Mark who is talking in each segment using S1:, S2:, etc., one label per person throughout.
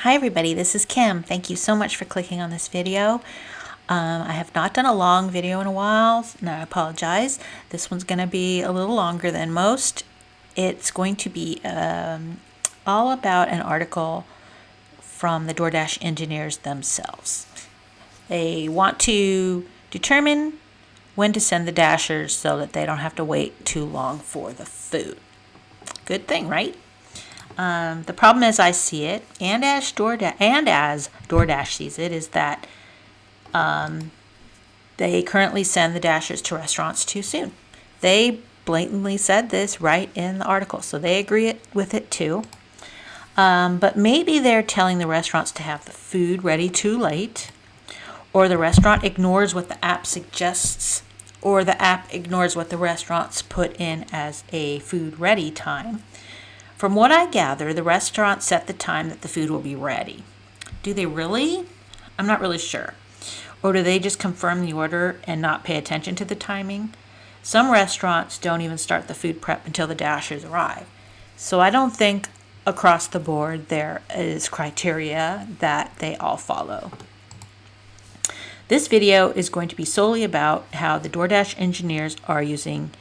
S1: Hi everybody, this is Kim. Thank you so much for clicking on this video. I have not done a long video in a while, and I apologize. This one's going to be a little longer than most. It's going to be all about an article from the Doordash engineers themselves. They want to determine when to send the dashers so that they don't have to wait too long for the food. Good thing, right? The problem as I see it, and as Doordash sees it, is that they currently send the dashers to restaurants too soon. They blatantly said this right in the article, so they agree with it too. But maybe they're telling the restaurants to have the food ready too late, or the restaurant ignores what the app suggests, or the app ignores what the restaurants put in as a food ready time. From what I gather, the restaurant set the time that the food will be ready. Do they really? I'm not really sure. Or do they just confirm the order and not pay attention to the timing? Some restaurants don't even start the food prep until the dashers arrive. So I don't think across the board there is criteria that they all follow. This video is going to be solely about how the Doordash engineers are using,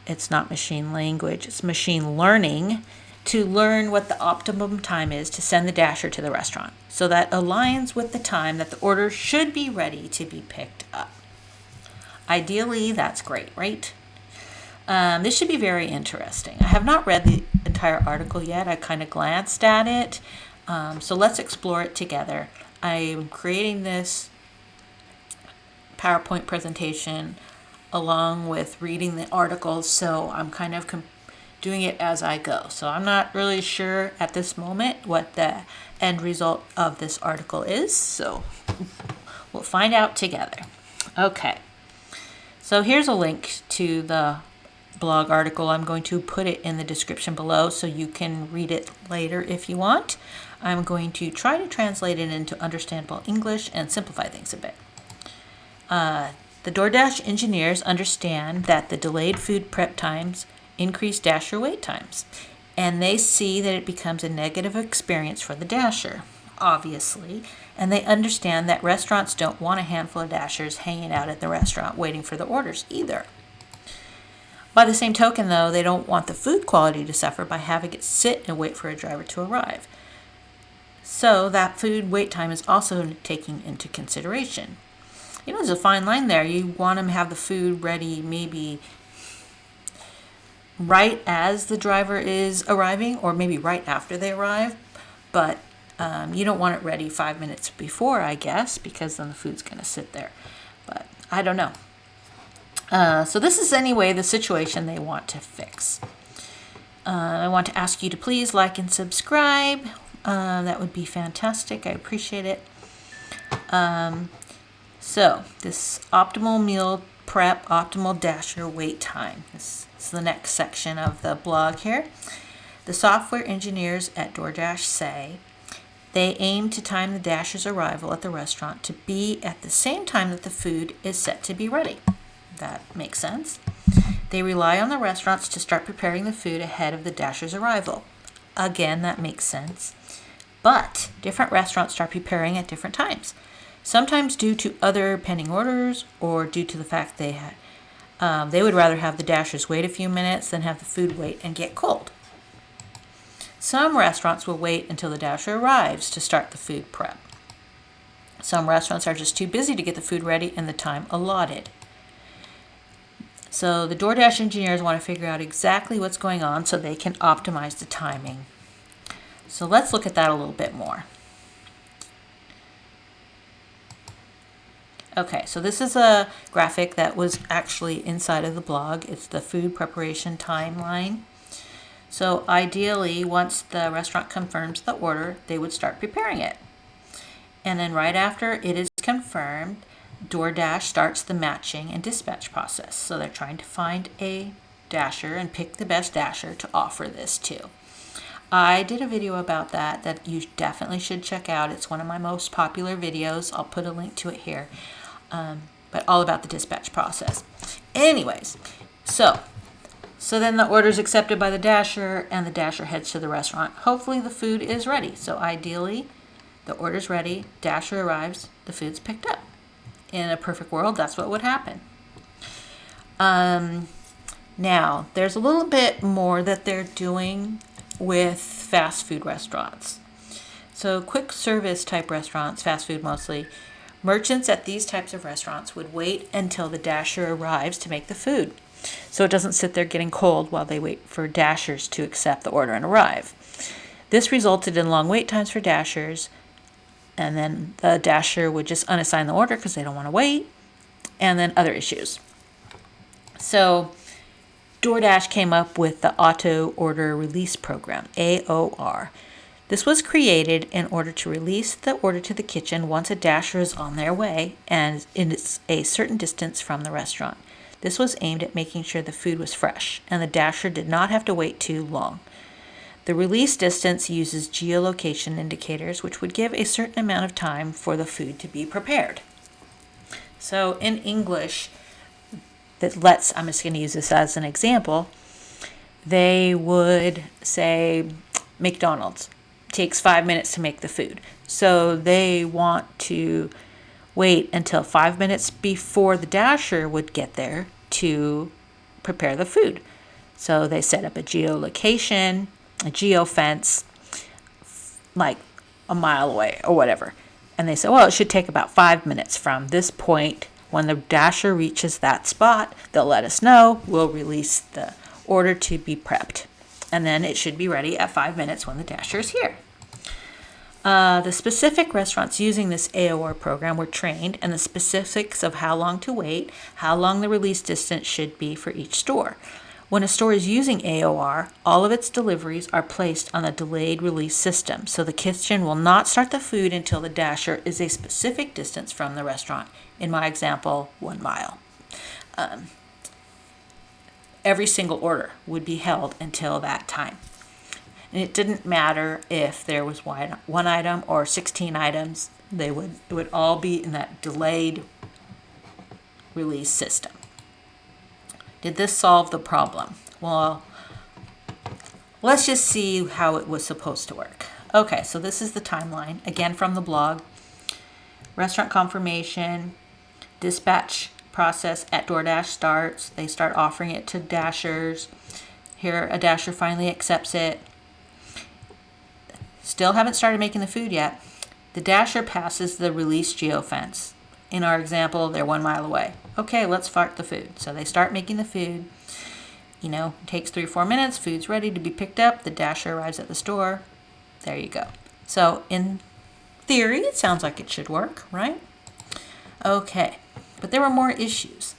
S1: it's not machine language, it's machine learning, to learn what the optimum time is to send the dasher to the restaurant. So that aligns with the time that the order should be ready to be picked up. Ideally, that's great, right? This should be very interesting. I have not read the entire article yet. I kind of glanced at it. So let's explore it together. I am creating this PowerPoint presentation along with reading the articles, so I'm kind of doing it as I go. So I'm not really sure at this moment what the end result of this article is, so we'll find out together. Okay, so here's a link to the blog article. I'm going to put it in the description below so you can read it later if you want. I'm going to try to translate it into understandable English and simplify things a bit. The Doordash engineers understand that the delayed food prep times increase dasher wait times, and they see that it becomes a negative experience for the dasher, obviously, and they understand that restaurants don't want a handful of dashers hanging out at the restaurant waiting for the orders either. By the same token, though, they don't want the food quality to suffer by having it sit and wait for a driver to arrive. So that food wait time is also taken into consideration. You know, there's a fine line there. You want them to have the food ready maybe right as the driver is arriving, or maybe right after they arrive, but you don't want it ready 5 minutes before, I guess, because then the food's going to sit there. But I don't know. So this is anyway the situation they want to fix. I want to ask you to please like and subscribe. That would be fantastic. I appreciate it. So this optimal meal prep, optimal dasher wait time. This is the next section of the blog here. The software engineers at Doordash say they aim to time the dasher's arrival at the restaurant to be at the same time that the food is set to be ready. That makes sense. They rely on the restaurants to start preparing the food ahead of the dasher's arrival. Again, that makes sense. But different restaurants start preparing at different times. Sometimes due to other pending orders, or due to the fact they would rather have the dashers wait a few minutes than have the food wait and get cold. Some restaurants will wait until the dasher arrives to start the food prep. Some restaurants are just too busy to get the food ready in the time allotted. So the Doordash engineers want to figure out exactly what's going on so they can optimize the timing. So let's look at that a little bit more. Okay, so this is a graphic that was actually inside of the blog. It's the food preparation timeline. So ideally, once the restaurant confirms the order, they would start preparing it. And then right after it is confirmed, Doordash starts the matching and dispatch process. So they're trying to find a dasher and pick the best dasher to offer this to. I did a video about that you definitely should check out. It's one of my most popular videos. I'll put a link to it here. But all about the dispatch process. Anyways, so So then the order is accepted by the dasher, and the dasher heads to the restaurant. Hopefully the food is ready. So ideally, the order's ready, dasher arrives, the food's picked up. In a perfect world, that's what would happen. Now, there's a little bit more that they're doing with fast food restaurants. So quick service type restaurants, fast food mostly, merchants at these types of restaurants would wait until the dasher arrives to make the food, so it doesn't sit there getting cold while they wait for dashers to accept the order and arrive. This resulted in long wait times for dashers, and then the dasher would just unassign the order because they don't want to wait, and then other issues. So Doordash came up with the Auto Order Release Program, AOR. This was created in order to release the order to the kitchen once a dasher is on their way and is a certain distance from the restaurant. This was aimed at making sure the food was fresh and the dasher did not have to wait too long. The release distance uses geolocation indicators, which would give a certain amount of time for the food to be prepared. So in English, I'm just going to use this as an example, they would say McDonald's takes 5 minutes to make the food. So they want to wait until 5 minutes before the dasher would get there to prepare the food. So they set up a geolocation, a geofence, like a mile away or whatever. And they say, well, it should take about 5 minutes from this point. When the dasher reaches that spot, they'll let us know. We'll release the order to be prepped. And then it should be ready at 5 minutes when the dasher is here. The specific restaurants using this AOR program were trained, and the specifics of how long to wait, how long the release distance should be for each store. When a store is using AOR, all of its deliveries are placed on the delayed release system, so the kitchen will not start the food until the dasher is a specific distance from the restaurant. In my example, 1 mile. Every single order would be held until that time. And it didn't matter if there was one item or 16 items. It would all be in that delayed release system. Did this solve the problem? Well, let's just see how it was supposed to work. Okay, so this is the timeline, again from the blog. Restaurant confirmation, dispatch process at Doordash starts. They start offering it to dashers. Here, a dasher finally accepts it. Still haven't started making the food yet. The dasher passes the release geofence. In our example, they're 1 mile away. Okay, let's start the food. So they start making the food. It takes 3 or 4 minutes. Food's ready to be picked up. The dasher arrives at the store. There you go. So in theory, it sounds like it should work, right? Okay, but there were more issues.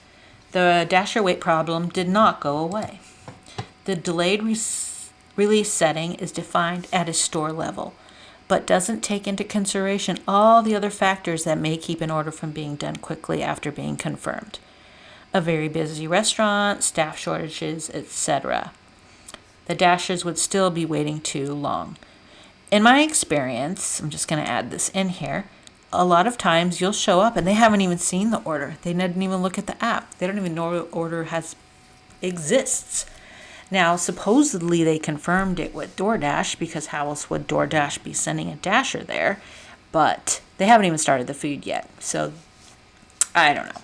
S1: The dasher wait problem did not go away. The delayed release setting is defined at a store level, but doesn't take into consideration all the other factors that may keep an order from being done quickly after being confirmed. A very busy restaurant, staff shortages, etc. The dashers would still be waiting too long. In my experience, I'm just going to add this in here, a lot of times you'll show up and they haven't even seen the order. They didn't even look at the app. They don't even know the order exists. Now, supposedly they confirmed it with Doordash, because how else would Doordash be sending a dasher there? But they haven't even started the food yet, so I don't know.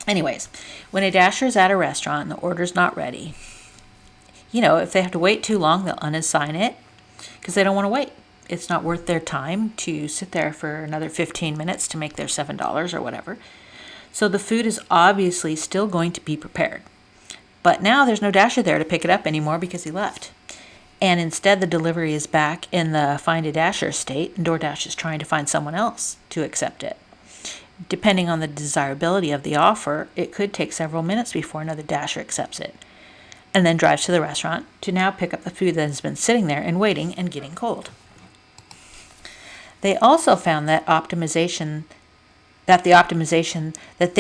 S1: Anyways, when a dasher is at a restaurant and the order's not ready, if they have to wait too long, they'll unassign it because they don't want to wait. It's not worth their time to sit there for another 15 minutes to make their $7 or whatever. So the food is obviously still going to be prepared. But now there's no dasher there to pick it up anymore because he left. And instead the delivery is back in the find a dasher state, and Doordash is trying to find someone else to accept it. Depending on the desirability of the offer, it could take several minutes before another dasher accepts it, and then drives to the restaurant to now pick up the food that has been sitting there and waiting and getting cold. They also found that the optimization that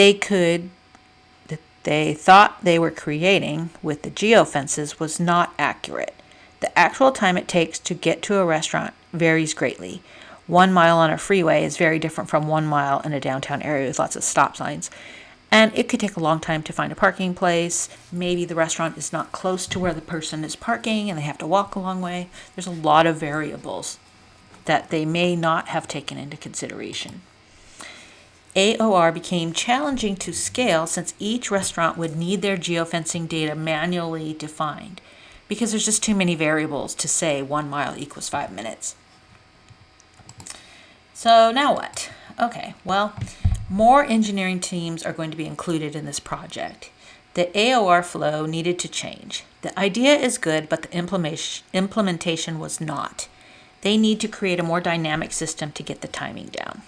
S1: they thought they were creating with the geofences was not accurate. The actual time it takes to get to a restaurant varies greatly. 1 mile on a freeway is very different from 1 mile in a downtown area with lots of stop signs. And it could take a long time to find a parking place. Maybe the restaurant is not close to where the person is parking and they have to walk a long way. There's a lot of variables that they may not have taken into consideration. AOR became challenging to scale since each restaurant would need their geofencing data manually defined, because there's just too many variables to say 1 mile equals 5 minutes. So now what? Okay, well, more engineering teams are going to be included in this project. The AOR flow needed to change. The idea is good, but the implementation was not. They need to create a more dynamic system to get the timing down.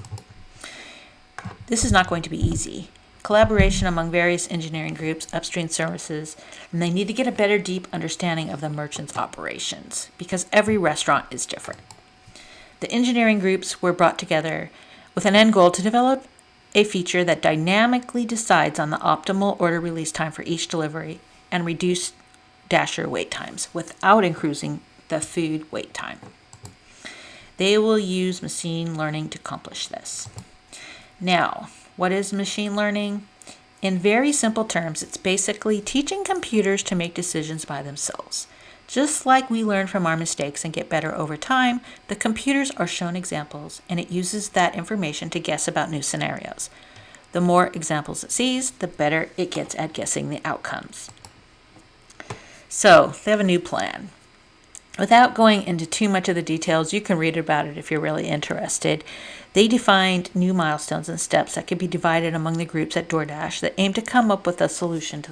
S1: This is not going to be easy. Collaboration among various engineering groups, upstream services, and they need to get a better deep understanding of the merchant's operations because every restaurant is different. The engineering groups were brought together with an end goal to develop a feature that dynamically decides on the optimal order release time for each delivery and reduce dasher wait times without increasing the food wait time. They will use machine learning to accomplish this. Now, what is machine learning? In very simple terms, it's basically teaching computers to make decisions by themselves. Just like we learn from our mistakes and get better over time, the computers are shown examples and it uses that information to guess about new scenarios. The more examples it sees, the better it gets at guessing the outcomes. So, they have a new plan. Without going into too much of the details, you can read about it if you're really interested. They defined new milestones and steps that could be divided among the groups at Doordash that aim to come up with a solution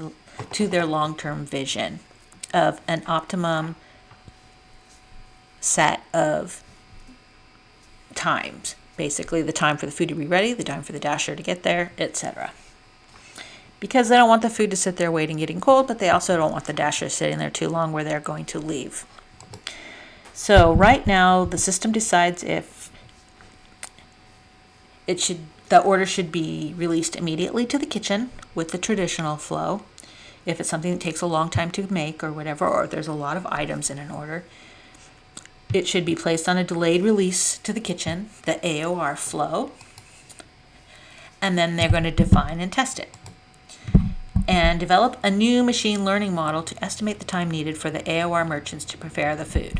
S1: to their long-term vision of an optimum set of times. Basically, the time for the food to be ready, the time for the dasher to get there, etc. Because they don't want the food to sit there waiting, getting cold, but they also don't want the dasher sitting there too long where they're going to leave. So right now, the system decides if the order should be released immediately to the kitchen with the traditional flow. If it's something that takes a long time to make or whatever, or there's a lot of items in an order, it should be placed on a delayed release to the kitchen, the AOR flow, and then they're going to define and test it. And develop a new machine learning model to estimate the time needed for the AOR merchants to prepare the food.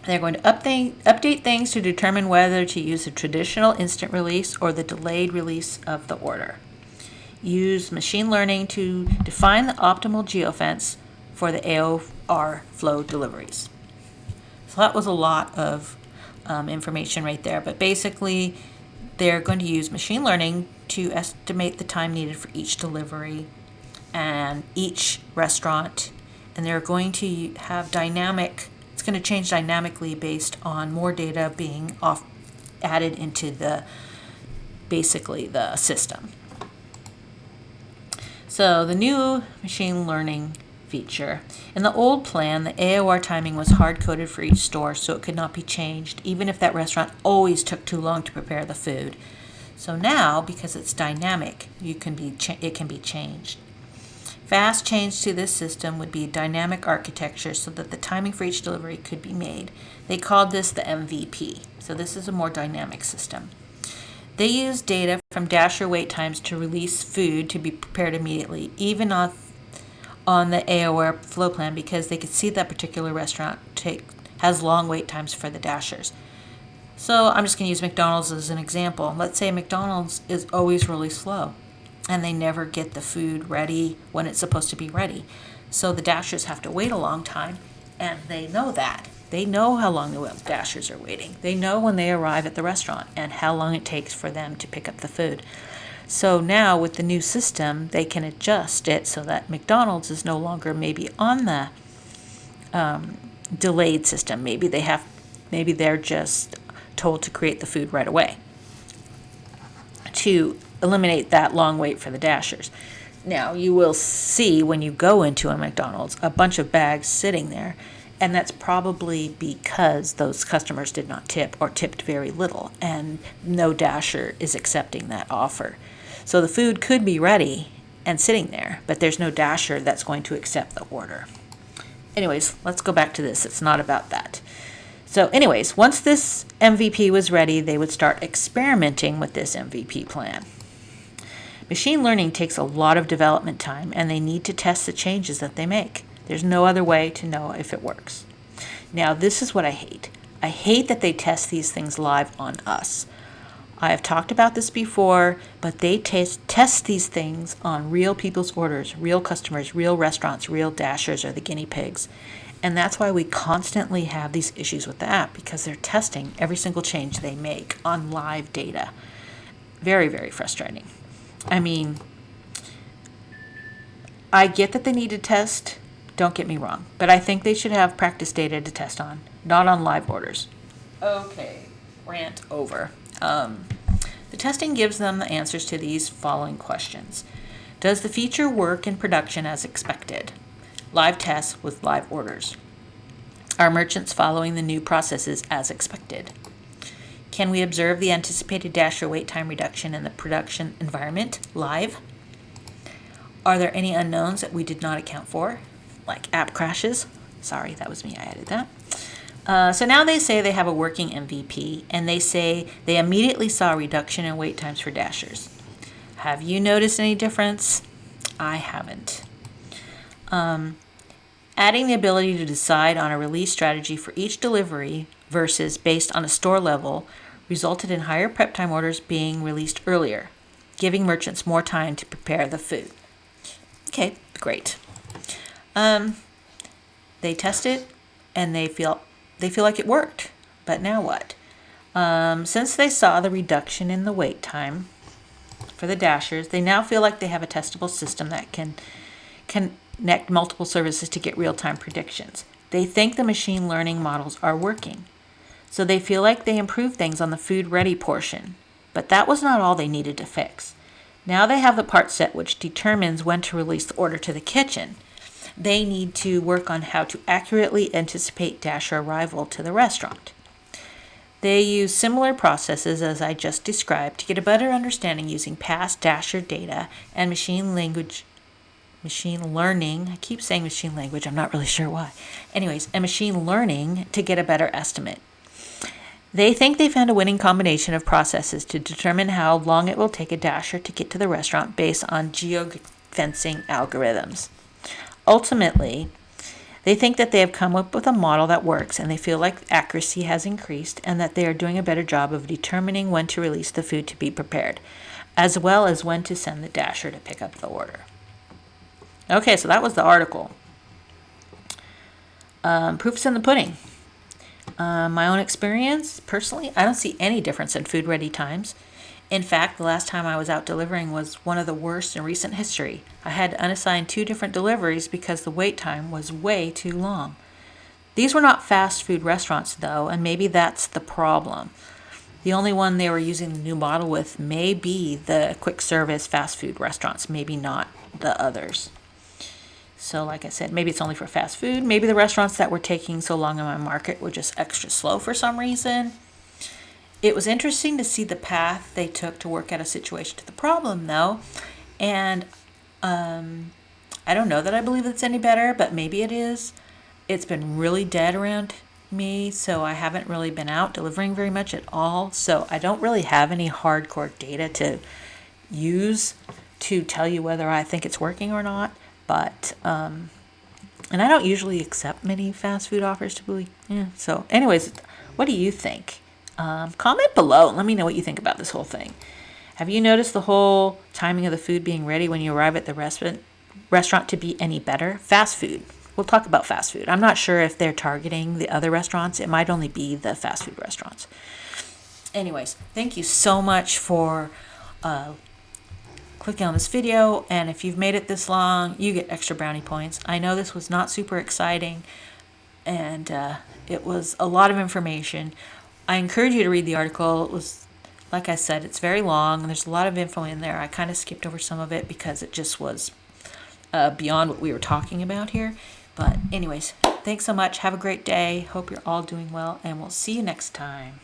S1: They're going to update things to determine whether to use the traditional instant release or the delayed release of the order. Use machine learning to define the optimal geofence for the AOR flow deliveries. So that was a lot of information right there, but basically they're going to use machine learning to estimate the time needed for each delivery and each restaurant, and they're going to have it's going to change dynamically based on more data being added into basically the system. So the new machine learning feature. In the old plan, the AOR timing was hard-coded for each store, so it could not be changed, even if that restaurant always took too long to prepare the food. So now, because it's dynamic, it can be changed. Fast change to this system would be a dynamic architecture so that the timing for each delivery could be made. They called this the MVP. So this is a more dynamic system. They use data from dasher wait times to release food to be prepared immediately, even on the AOR flow plan, because they could see that particular restaurant has long wait times for the dashers. So I'm just going to use McDonald's as an example. Let's say McDonald's is always really slow and they never get the food ready when it's supposed to be ready. So the dashers have to wait a long time, and they know that. They know how long the dashers are waiting. They know when they arrive at the restaurant and how long it takes for them to pick up the food. So now with the new system, they can adjust it so that McDonald's is no longer maybe on the delayed system. Maybe they're just told to create the food right away to eliminate that long wait for the dashers. Now, you will see when you go into a McDonald's a bunch of bags sitting there, and that's probably because those customers did not tip or tipped very little, and no dasher is accepting that offer. So the food could be ready and sitting there, but there's no dasher that's going to accept the order. Anyways, let's go back to this. It's not about that. So anyways, once this MVP was ready, they would start experimenting with this MVP plan. Machine learning takes a lot of development time, and they need to test the changes that they make. There's no other way to know if it works. Now, this is what I hate. I hate that they test these things live on us. I have talked about this before, but they test these things on real people's orders, real customers, real restaurants, real dashers are the guinea pigs. And that's why we constantly have these issues with the app, because they're testing every single change they make on live data. Very, very frustrating. I mean, I get that they need to test, don't get me wrong, but I think they should have practice data to test on, not on live orders. Okay, rant over. The testing gives them the answers to these following questions. Does the feature work in production as expected? Live tests with live orders. Are merchants following the new processes as expected? Can we observe the anticipated dasher wait time reduction in the production environment live? Are there any unknowns that we did not account for, like app crashes? Sorry, that was me, I added that. So now they say they have a working MVP, and they say they immediately saw a reduction in wait times for dashers. Have you noticed any difference? I haven't. Adding the ability to decide on a release strategy for each delivery versus based on a store level resulted in higher prep time orders being released earlier, giving merchants more time to prepare the food. Okay, great. They test it and they feel like it worked, but now what? Since they saw the reduction in the wait time for the dashers, they now feel like they have a testable system that can connect multiple services to get real-time predictions. They think the machine learning models are working. So they feel like they improved things on the food ready portion, but that was not all they needed to fix. Now they have the part set which determines when to release the order to the kitchen. They need to work on how to accurately anticipate dasher arrival to the restaurant. They use similar processes as I just described to get a better understanding using past dasher data and machine learning, I keep saying machine language, I'm not really sure why. Anyways, and machine learning to get a better estimate. They think they found a winning combination of processes to determine how long it will take a dasher to get to the restaurant based on geofencing algorithms. Ultimately, they think that they have come up with a model that works, and they feel like accuracy has increased and that they are doing a better job of determining when to release the food to be prepared, as well as when to send the dasher to pick up the order. Okay, so that was the article. Proof's in the pudding. My own experience, personally, I don't see any difference in food ready times. In fact, the last time I was out delivering was one of the worst in recent history. I had to unassign 2 different deliveries because the wait time was way too long. These were not fast food restaurants, though, and maybe that's the problem. The only one they were using the new model with may be the quick service fast food restaurants, maybe not the others. So like I said, maybe it's only for fast food. Maybe the restaurants that were taking so long in my market were just extra slow for some reason. It was interesting to see the path they took to work out a situation to the problem, though. And I don't know that I believe it's any better, but maybe it is. It's been really dead around me, so I haven't really been out delivering very much at all. So I don't really have any hardcore data to use to tell you whether I think it's working or not. But, and I don't usually accept many fast food offers typically. Yeah. So anyways, what do you think? Comment below and let me know what you think about this whole thing. Have you noticed the whole timing of the food being ready when you arrive at the restaurant to be any better? Fast food. We'll talk about fast food. I'm not sure if they're targeting the other restaurants. It might only be the fast food restaurants. Anyways, thank you so much for clicking on this video, and if you've made it this long, you get extra brownie points. I know this was not super exciting, and it was a lot of information. I encourage you to read the article. It was, like I said, it's very long, and there's a lot of info in there. I kind of skipped over some of it because it just was beyond what we were talking about here. But anyways, thanks so much. Have a great day. Hope you're all doing well, and we'll see you next time.